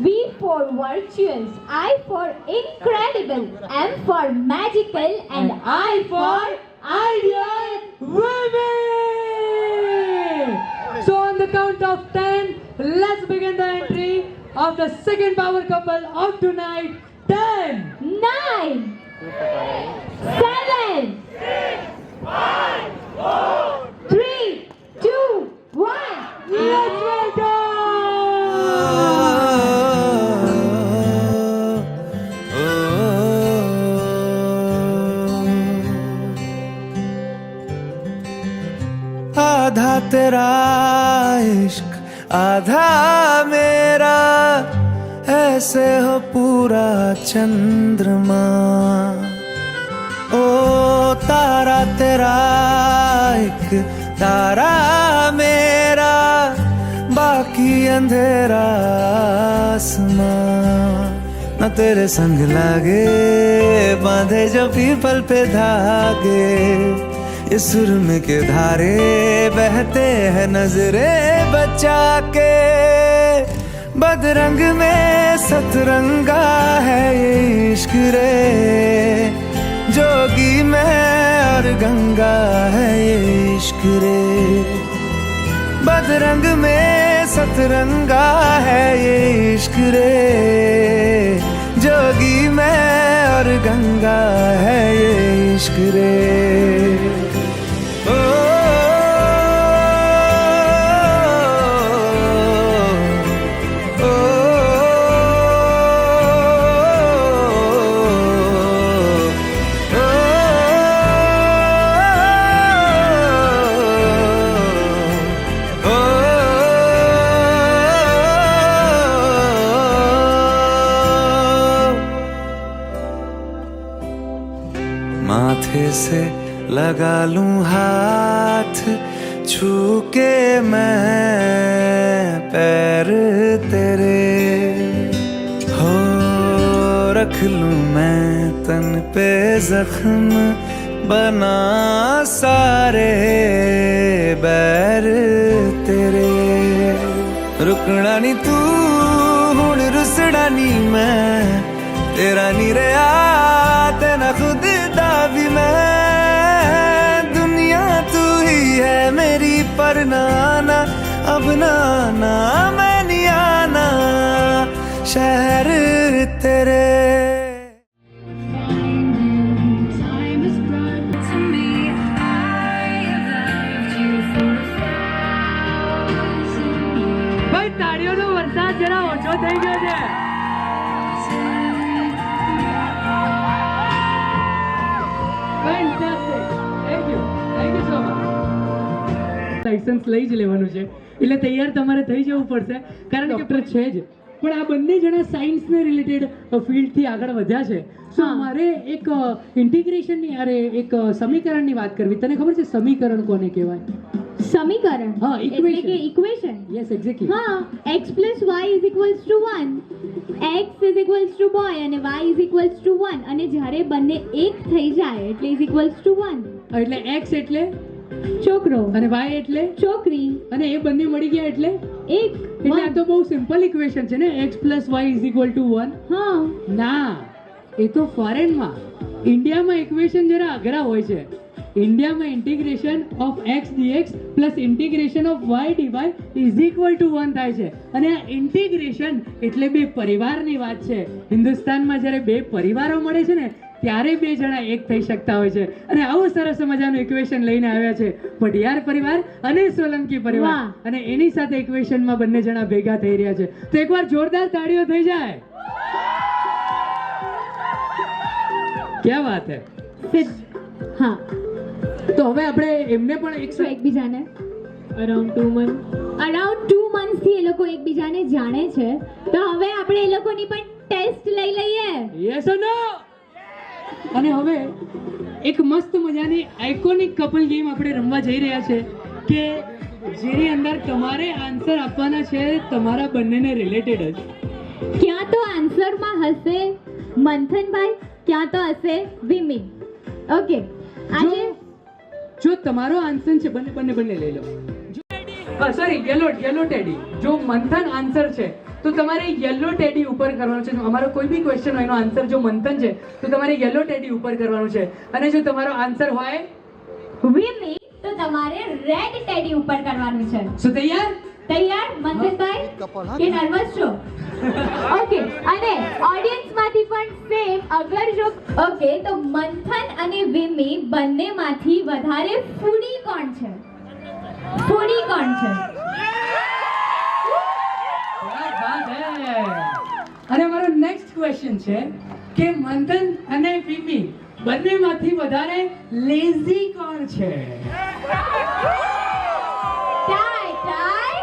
V for virtuous, I for incredible, M for magical, and I for Ideal Women! So on the count of 10, let's begin the entry of the second power couple of tonight. 10, 9, 7, 3, 2, 1. let's welcome! आधा तेरा इश्क आधा मेरा, ऐसे हो पूरा चंद्रमा। ओ तारा तेरा एक तारा मेरा, बाकी अंधेरा आसमां। न तेरे संग लागे बांधे जो पीपल पे धागे, ये सुरम के धारे बहते हैं नजरे बचा के। बदरंग में सतरंगा है ये इश्क रे, जोगी में और गंगा है ये इश्क रे। बदरंग में सतरंगा है ये इश्क रे, जोगी में और गंगा है ये इश्क रे। माथे से लगा लूं हाथ, छू के मैं पैर तेरे, हो रख लूं मैं तन पे जख्म, बना सारे बैर तेरे। रुकना नी तू हुण रुसड़ा नी मैं, तेरा नी रहा तेना खुद दा भी मैं। दुनिया तू ही है मेरी पर नाना, अब नाना मैं नहीं आना शहर तेरे। Time has brought to me. I have loved you for 1,000 years. ભાઈ તાળીઓનો વરસાદ જરા ઓછો થઈ ગયો છે. Fantastic. Thank you so much. Licence લઈ જ લેવાનું છે એટલે તૈયાર તમારે થઈ જવું પડશે કારણ કે ડોક્ટર છે જ, પણ આ બંને જણા સાયન્સને રિલેટેડ ફિલ્ડથી આગળ વધ્યા છે. સો મારે એક ઇન્ટિગ્રેશનની અરે એક સમીકરણની વાત કરવી. તને ખબર છે સમીકરણ કોને કહેવાય? સમીકરણ હા, એટલે equation. કે ઇક્વેશન. Yes exactly. હા, x + y = 1, x = boy અને y = 1, અને જ્યારે બંને એક થઈ જાય એટલે = 1. એટલે x એટલે છોકરો અને y એટલે છોકરી અને એ બંને મળી ગયા એટલે એક. એટલે આ તો બહુ સિમ્પલ ઇક્વેશન છે ને, x + y = 1. હા, ના, એ તો ફોરેનમાં. ઇન્ડિયામાં ઇક્વેશન જરા અઘરા હોય છે. ઇન્ડિયામાં integration of x dx plus integration of y dy = 1 થાય છે. અને આ ઇન્ટિગ્રેશન એટલે બે પરિવારની વાત છે. હિન્દુસ્તાનમાં જ્યારે બે પરિવારો મળે છે ને ત્યારે બે જણા એક થઈ શકતા હોય છે. અને આવું સરસ મજાનું ઇક્વેશન લઈને આવ્યા છે પઢિયાર પરિવાર અને સોલંકી પરિવાર. વાહ. અને એની સાથે ઇક્વેશનમાં બંને જણા ભેગા થઈ રહ્યા છે. તો એકવાર જોરદાર તાળીઓ થઈ જાય. ક્યા વાત હે. હા. તો હવે આપણે એમને પણ તો એકબીજાને અરાઉન્ડ 2 months થી એ લોકો એકબીજાને જાણે છે. તો હવે આપણે એ લોકોની પણ ટેસ્ટ લઈ લઈએ. યસ ઓર નો. અને હવે એક મસ્ત મજાની આઇકોનિક કપલ ગેમ આપણે રમવા જઈ રહ્યા છે કે જેની અંદર તમારે આન્સર આપવાના છે તમારા બંનેને રિલેટેડ જ. ક્યાં તો આન્સરમાં હશે મંથનભાઈ, ક્યાં તો હશે વિમી. ઓકે, આજે જો તમારો આન્સર છે બંને લઈ લો. Sorry yellow teddy. જો મંથન આન્સર છે તો તમારે યલો ટેડી ઉપર કરવાનું છે. અમારો કોઈ બી ક્વેશ્ચન હોય એનો આન્સર જો મંથન છે તો તમારે યલો ટેડી ઉપર કરવાનું છે. અને જો તમારો આન્સર હોય વિમી તો તમારે રેડ ટેડી ઉપર કરવાનું છે. શું તૈયાર? તૈયાર મંથનભાઈ કે નર્વસ છો? ઓકે, અને ઓડિયન્સ માંથી પણ સેમ અગર જો ઓકે તો મંથન અને વિમી બંનેમાંથી વધારે ફૂડી કોણ છે? ફૂડી કોણ છે? क्या बात है. અને મારો નેક્સ્ટ ક્વેશ્ચન છે કે મંથન અને વિમી બંનેમાંથી વધારે લેઝી કોણ છે? Tie tie.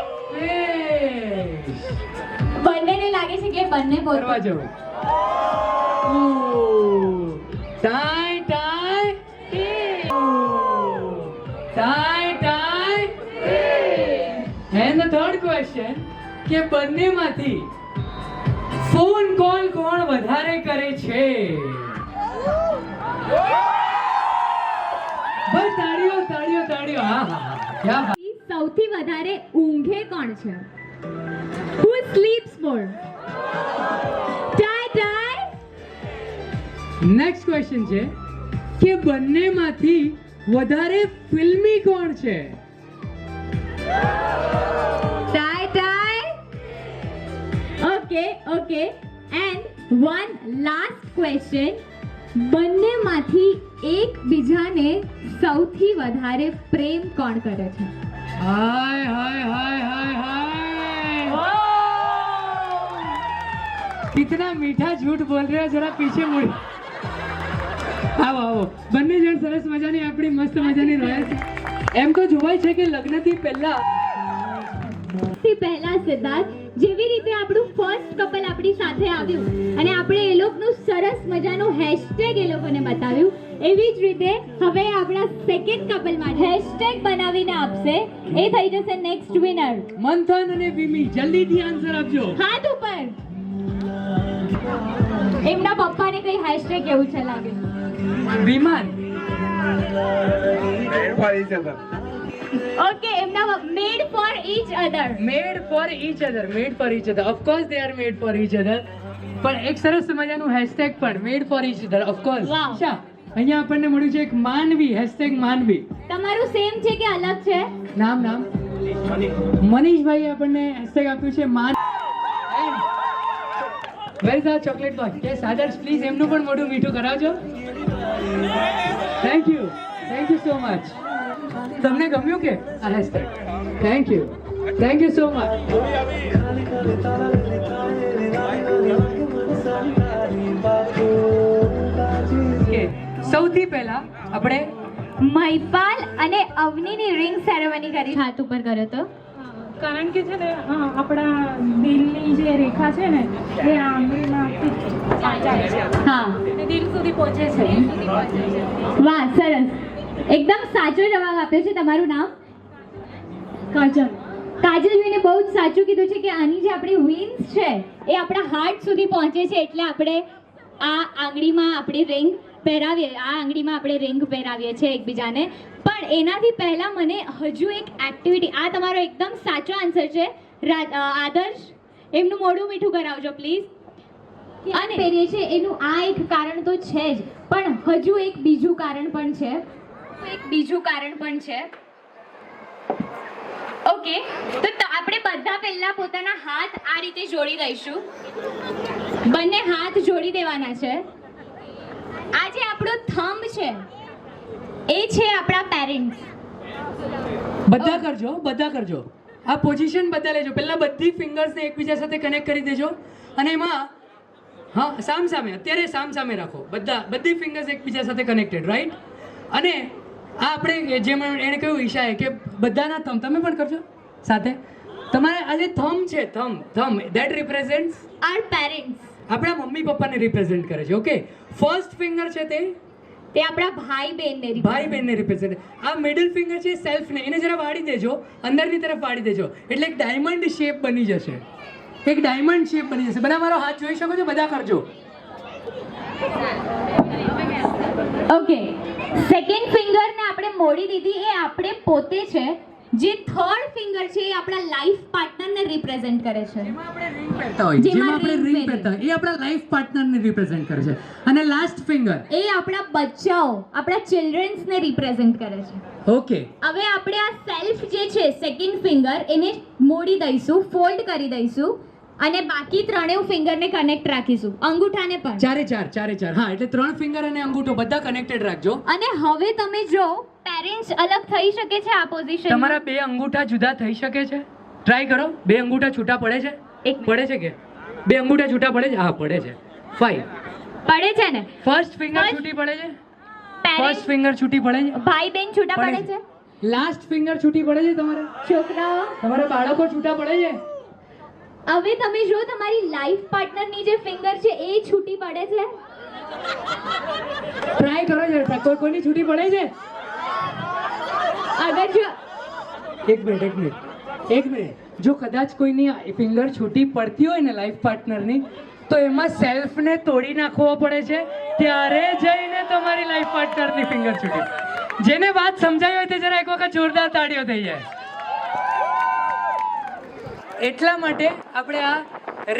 બંનેને લાગે છે કે બંને કરવા પોતે જવું. Tie tie tie tie. And the third question કે બંનેમાંથી ફોન કોલ કોણ વધારે કરે છે? બસ તાળીઓ તાળીઓ તાળીઓ. હા હા હા, ક્યાં બાત. સૌથી વધારે ઊંઘે કોણ છે? Who sleeps more? Tie tie. Next question છે કે બંનેમાંથી વધારે ફિલ્મી કોણ છે? Tie tie. Okay okay, and one last question. બંનેમાંથી એકબીજાને સૌથી વધારે પ્રેમ કોણ કરે છે? હાય હાય હાય હાય હાય. कितना मीठा झूठ बोल रहे हो, जरा पीछे मुड़. આવો આવો, બંને જણ સરસ મજાની આપણી મસ્ત મજાની રોયા છે. એમ તો જોવાય છે કે લગ્નથી પહેલા સિદ્ધાર્થ જેવી રીતે આપણું ફર્સ્ટ કપલ આપણી સાથે આવ્યું અને આપણે એ લોકોનું સરસ મજાનું હેશટેગ એ લોકોને બતાવ્યું, એવી જ રીતે હવે આપણા સેકન્ડ કપલ માટે હેશટેગ બનાવીને આપશે. એ થઈ જશે નેક્સ્ટ વિનર. મંથન અને વિમી જલ્દીથી આન્સર આપજો. હાથ ઉપર. એમના પપ્પાને કઈ હેશટેગ કેવું છે લાગે? વિમાન. ઓકે, એમના મેડ for each other. Made for each other. Made for each other. Of course they are made for each other. પણ એક સરસ મજાનું હેશટેગ પણ મેડ for each other. Of course. Wow. અહીંયા આપણને મળ્યું છે એક માનવી, હેશટેગ માનવી. તમારું સેમ છે કે અલગ છે? નામ મનીષભાઈ આપણને હેશટેગ આપ્યું છે માન. Where is are chocolate boy? Yes Adarsh, please એમનું પણ મોઢું મીઠું કરાવજો. Thank you so much. તમને ગમ્યું કે આ hashtag? Thank you so much. સૌથી પહેલા આપણે મહિપાલ અને અવનીની રિંગ સેરેમની કરી હાથ ઉપર કર્યો તો. કારણ કે છે ને આપણા દિલની જે રેખા છે ને એ આંગળીમાં જાય છે હા, અને દિલ સુધી પહોંચે છે. વાહ, સરસ. એકદમ સાચો જવાબ આપ્યો છે. તમારું નામ? કાજલ. કાજલભાઈને બહુ જ સાચું કીધું છે કે આની જે આપણી વિન્સ છે એ આપણા હાર્ટ સુધી પહોંચે છે, એટલે આપણે આ આંગળીમાં આપણી રિંગ પહેરાવીએ, આ આંગળીમાં આપણે રિંગ પહેરાવીએ છીએ એકબીજાને. પણ એનાથી પહેલા મને હજુ એક એક્ટિવિટી, આ તમારો એકદમ સાચો આન્સર છે આદર્શ, એમનું મોઢું મીઠું કરાવજો પ્લીઝ. અને પહેરીએ છીએ એનું આ એક કારણ તો છે જ, પણ હજુ એક બીજું કારણ પણ છે. ઓકે, તો આપણે બધા પહેલા પોતાના હાથ આ રીતે જોડી દઈશું. બંને હાથ જોડી દેવાના છે. આ જે આપણો થંબ છે એ છે આપણા પેરેન્ટ્સ. બધા કરજો. આ પોઝિશન બધા લેજો. પહેલા બધી ફિંગર્સને એકબીજા સાથે કનેક્ટ કરી દેજો અને એમાં હા સામસામે, અત્યારે સામસામે રાખો. બધી ફિંગર્સ એકબીજા સાથે કનેક્ટેડ, રાઈટ? અને આ આપણે જેમ એણે કહ્યું ઈશાએ કે બધાના થંબ તમે પણ કરજો સાથે. તમારે આ જે થંબ છે, થંબ ધેટ રિપ્રેઝેન્ટ્સ આર પેરેન્ટ્સ. આપણા મમ્મી પપ્પાને રિપ્રેઝેન્ટ કરે છે. ઓકે, ફર્સ્ટ ફિંગર છે તે આપણા ભાઈ બહેનને રિપ્રેઝેન્ટ. આ મિડલ ફિંગર છે સેલ્ફને, એને જરા વાળી દેજો, અંદરની તરફ વાળી દેજો, એટલે એક ડાયમંડ શેપ બની જશે. બધા મારો હાથ જોઈ શકો છો, બધા કરજો. ઓકે, સેકન્ડ ફિંગરને આપણે મોડી દીધી, એ આપણે પોતે છે. જે થર્ડ ફિંગર છે એ આપણા લાઈફ પાર્ટનરને રિપ્રેઝેન્ટ કરે છે. જેમાં આપણે ring પહેરતા હોય, જેમાં આપણે ring ring પહેરતા હોય, એ આપણા લાઈફ પાર્ટનરને રિપ્રેઝેન્ટ કરે છે. અને લાસ્ટ ફિંગર, એ આપણા બચ્ચાઓ, આપણા ચિલ્ડ્રન્સને રિપ્રેઝેન્ટ કરે છે. ઓકે, હવે આપણે આ સેલ્ફ જે છે સેકન્ડ ફિંગર એને મોડી દઈશું, ફોલ્ડ કરી દઈશું અને બાકી ત્રણેય ફિંગરને કનેક્ટ રાખીશું, અંગૂઠાને પણ. ચારે ચાર. હા, એટલે 3 ફિંગર અને અંગૂઠો બધા કનેક્ટેડ રાખજો. અને હવે તમે જો પેરેન્ટ્સ અલગ થઈ શકે છે આ પોઝિશન. તમારા 2 અંગૂઠા જુદા થઈ શકે છે. ટ્રાય કરો. 2 અંગૂઠા છૂટા પડે છે? પડે છે કે 2 અંગૂઠા છૂટા પડે છે? હા, પડે છે. ફાઇન. પડે છે ને? ફર્સ્ટ ફિંગર છૂટી પડે છે? ફર્સ્ટ પેરેન્ટ્સ ફિંગર છૂટી પડે છે? ભાઈ બહેન છૂટા પડે છે? લાસ્ટ ફિંગર છૂટી પડે છે તમારે? છોકરાઓ તમારા બાળકો છૂટા પડે છે? હવે તમે જો તમારી લાઈફ પાર્ટનરની જે ફિંગર છે એ છૂટી પડે છે. ટ્રાય કરો છે. કોઈની છૂટી પડે છે? અગર જો એક મિનિટ. જો કદાચ કોઈની ફિંગર છૂટી પડતી હોય ને લાઈફ પાર્ટનરની, તો એમાં સેલ્ફને તોડી નાખવો પડે છે, ત્યારે જઈને તમારી લાઈફ પાર્ટનરની ફિંગર છૂટી. જેને વાત સમજાઈ હોય તે જરા એક વખત જોરદાર તાળીઓ થઈ જાય. એટલા માટે આપણે આ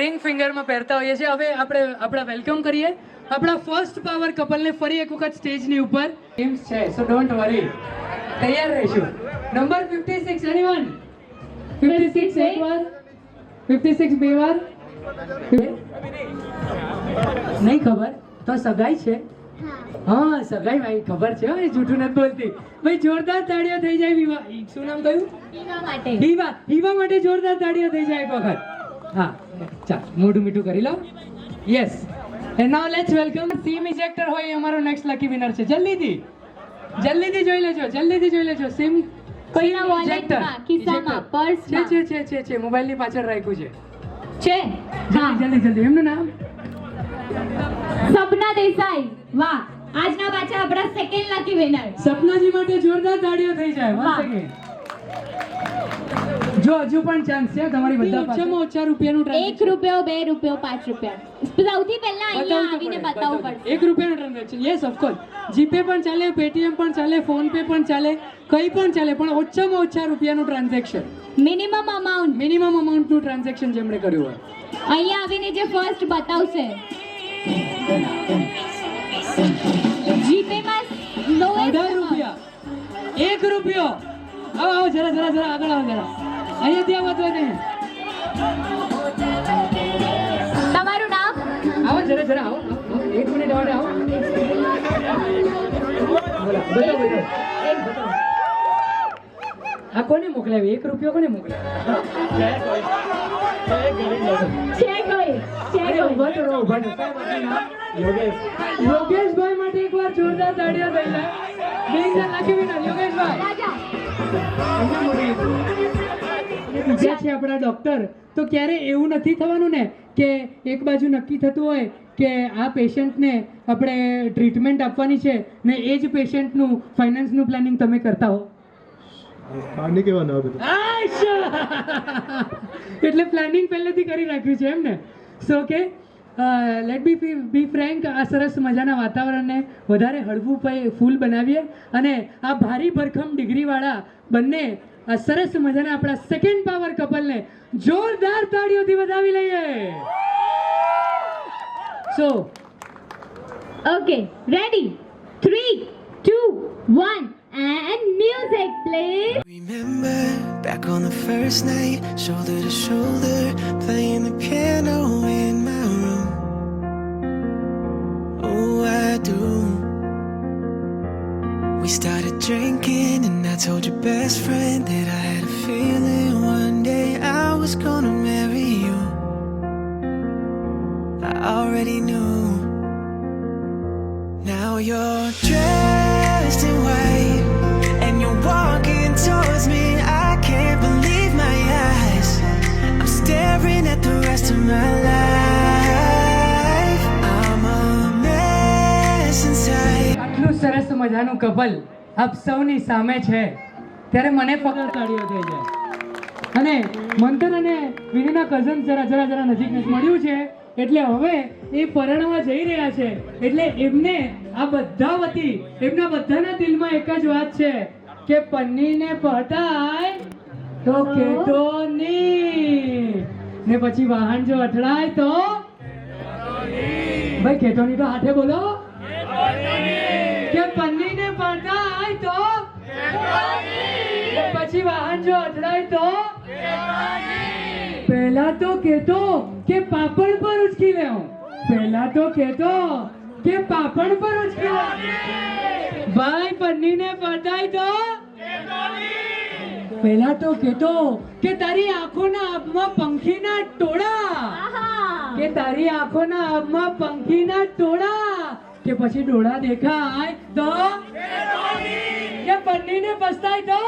રિંગ ફિંગરમાં પહેરતા હોઈએ છીએ. હવે આપણે આપણા વેલકમ કરીએ આપણા ફર્સ્ટ પાવર કપલને ફરી એક વખત સ્ટેજની ઉપર. ટીમ્સ છે, સો ડોન્ટ વરી, તૈયાર રહીશું. Number 56 anyone? 56 એક વાર, 56 બે વાર. નહીં ખબર તો સગાઈ છે? હા, સગાઈ ભાઈ ખબર છે. એ જૂઠું નથી બોલતી ભાઈ. જોરદાર તાળીઓ થઈ જાય. વિવા, શું નામ કહ્યું? પીવા માટે. હીવા માટે જોરદાર તાળીઓ થઈ જાય એક વખત. હા, ચાલ મોઢું મીઠું કરી લો. Yes, and now let's welcome SIM ejector હોય એ અમારો નેક્સ્ટ લકી વિનર છે. જલ્દીથી જોઈ લેજો. સીમ કોઈના વોલેટમાં, ખિસ્સામાં, પર્સમાં છે. મોબાઈલની પાછળ રાખ્યું છે. છે. હા, જલ્દી. એમનું નામ? સપના દેસાઈ. વાહ, આજના પાછા આપણા સેકન્ડ લકી વિનર. સપનાજી માટે જોરદાર તાળીઓ થઈ જાય. વાહ. Once again. જો હજુ પણ ચાન્સ છે તમારી બધા પાસે. ઓછામાં ઓછા રૂપિયાનું ₹1, ₹2, ₹5. સૌથી પહેલા અહીંયા આવીને બતાવવું પડશે. ₹1 ટ્રાન્ઝેક્શન. Yes, of course. જીપે પણ ચાલે, પેટીએમ પણ ચાલે, ફોન પે પણ ચાલે, કંઈ પણ ચાલે, પણ ઓછામાં ઓછા રૂપિયાનું ટ્રાન્ઝેક્શન, મિનિમમ અમાઉન્ટ. મિનિમમ અમાઉન્ટનું ટ્રાન્ઝેક્શન જેમણે કર્યું હોય. અહીંયા આવીને જે ફર્સ્ટ બતાવશે જીપે માં ₹18. ₹1. આવો જરા આગળ આવો જરા. અહીંયાથી આવો તો નહીં. તમારું નામ? આવો જરા આવો. 1 મિનિટ આવો. બોલો. આ કોને મોકલાવી? ₹1 કોને મોકલાવી? છે કોઈ? ઉભા તો રહો. યોગેશભાઈ માટે એકવાર જોરદાર તાળીઓ થઈ જાય. બેન લાખી વિનર યોગેશભાઈ. રાજા. બીજા છે આપણા ડોક્ટર. તો ક્યારે એવું નથી થવાનું ને કે એક બાજુ નક્કી થતું હોય કે આ પેશન્ટને આપણે ટ્રીટમેન્ટ આપવાની છે ને એ જ પેશન્ટનું ફાઇનાન્સનું પ્લાનિંગ તમે કરતા હો? પાણી કેવાનું આ બધું? એટલે પ્લાનિંગ પહેલેથી કરી રાખ્યું છે એમ ને? સો કે લેટ બી ફ્રેન્ક, આ સરસ મજાના વાતાવરણને વધારે હળવું ફૂલ બનાવીએ અને આ ભારી ભરખમ ડિગ્રીવાળા બંને આ સરસ મજાના આપણા સેકન્ડ પાવર કપલને જોરદાર તાળીઓથી વધાવી લઈએ. So okay, ready? 3, 2, 1 and music please. Remember back on the first night, shoulder to shoulder, playing the piano in my room. Oh, I do. We started drinking and I told your best friend that I had a feeling one day I was gonna marry you. I already knew. Now you're dressed in white and you're walking towards me. I can't believe my eyes. I'm staring at the rest of my life. I'm a mess inside. આટલું સરસ મજાનું couple આપ સૌની સામે છે ત્યારે મને ફક્ત તાળીઓ થઈ જાય. અને મંથન અને વિનીના કઝન જરા નજીક મળ્યું છે એટલે હવે એ પરણવા જઈ રહ્યા છે. એટલે એમને આ બધા વતી એમના બધાના દિલમાં એક જ વાત છે કે પન્નીને પટાય તો કેતો ની, ને પછી વાહન જો અથડાય તો ભાઈ કેતોની તો હાથે બોલો કે પન્નીને પટાય તો પછી વાહન જો અથડાય તો પહેલા તો કેતો કે પાપડ પર ઉચકી લેવું, પહેલા તો કેતો કે પાપડ પર ઉચકી લેવું, ભાઈ પન્નીને પટાય તો પહેલા તો કેતો કે તારી આંખોના આબમાં પંખીના ટોળા, કે તારી આંખોના આબમાં પંખીના ટોળા, કે પછી ડોળા દેખાય તો કે પન્નીને પસ્તાય તો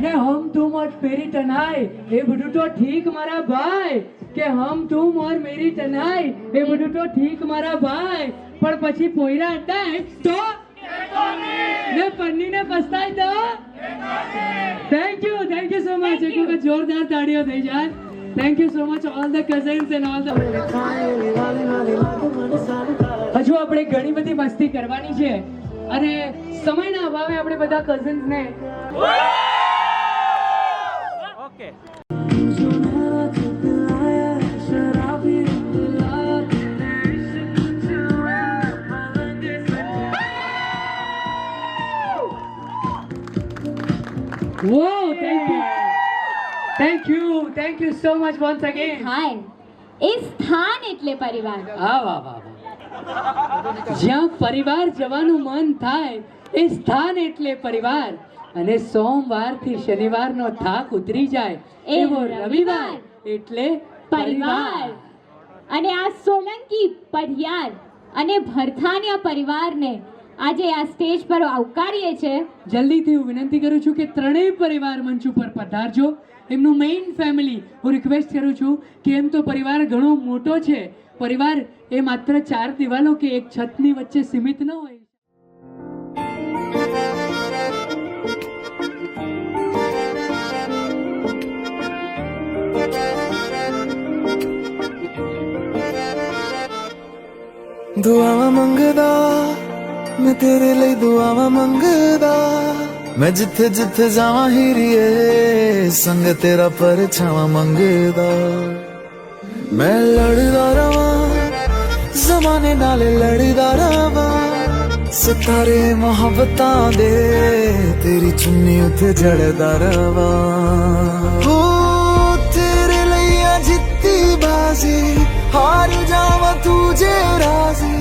ને હમ તુમ और मेरी तन्हाई એ બધું તો ઠીક મારા ભાઈ, કે હમ તુમ और मेरी तन्हाई એ બધું તો ઠીક મારા ભાઈ, પણ પછી પોયરા અડાય તો ને પન્નીને પસ્તાય તો થેન્ક યુ સો મચ. એક વખત જોરદાર તાળીઓ થઈ જાય. Thank you so much all the cousins and all the. હજુ આપણે ઘણી બધી મસ્તી કરવાની છે અને સમયના અભાવે આપણે બધા કઝન્સ ને Whoa, thank you so much once again. સ્થાન, એ સ્થાન એટલે પરિવાર. વાહ વાહ વાહ. જ્યાં પરિવાર જવાનું મન થાય એ સ્થાન એટલે પરિવાર, અને સોમવારથી શનિવારનો થાક ઉતરી જાય એવો રવિવાર એટલે પરિવાર. અને આ સોલંકી પરિવાર અને ભરથાનિયા પરિવારને આજે આ સ્ટેજ પર આવકારીએ છે. જલ્દીથી હું વિનંતી કરું છું કે ત્રણેય પરિવાર મંચ ઉપર પધારજો. એમનું મેઇન ફેમિલી હું રિક્વેસ્ટ કરું છું કે એમ તો પરિવાર ઘણો મોટો છે, પરિવાર એ માત્ર 4 દિવાલો કે એક છતની વચ્ચે સીમિત ન હોય. दुआवा मंगदा मैं तेरे लिए दुआवा मंगदा, मैं जिथे जिथे जावां हीरिए संग तेरा परछावां मंगदा, मैं लड़दा रवां जमाने नाले लड़दा रवां, सितारे मोहब्बतां दे तेरी चुन्नी उते जड़दा रवां, हो तेरे लिए जित्ती बाजी हार जावा तुझे राजी,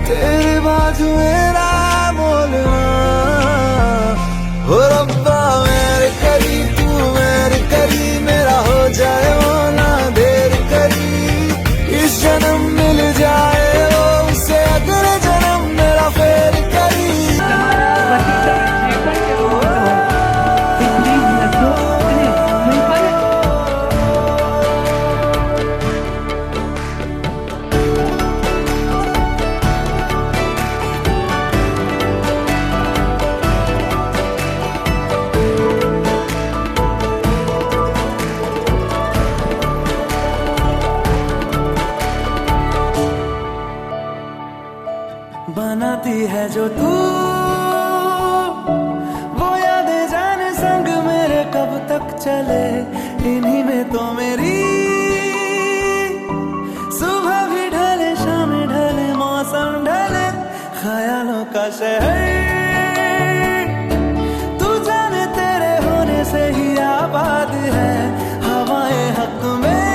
तेरे बाजू मेरा बोलवा, हो रब्बा मेरे करी तू मेरे करी, मेरा हो जाए वो ना देर करी, इस जन्म मिल जाए वो उससे अगले जन्म मेरा फेर करी. बनाती है जो तू वो यादें जाने संग मेरे कब तक चले, इन्हीं में तो मेरी सुबह भी ढले शाम ढले मौसम ढले, ख्यालों का शहर तू जाने तेरे होने से ही आबाद है, हवाएं हक में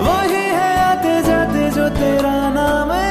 वही है आते जाते जो तेरा नाम है,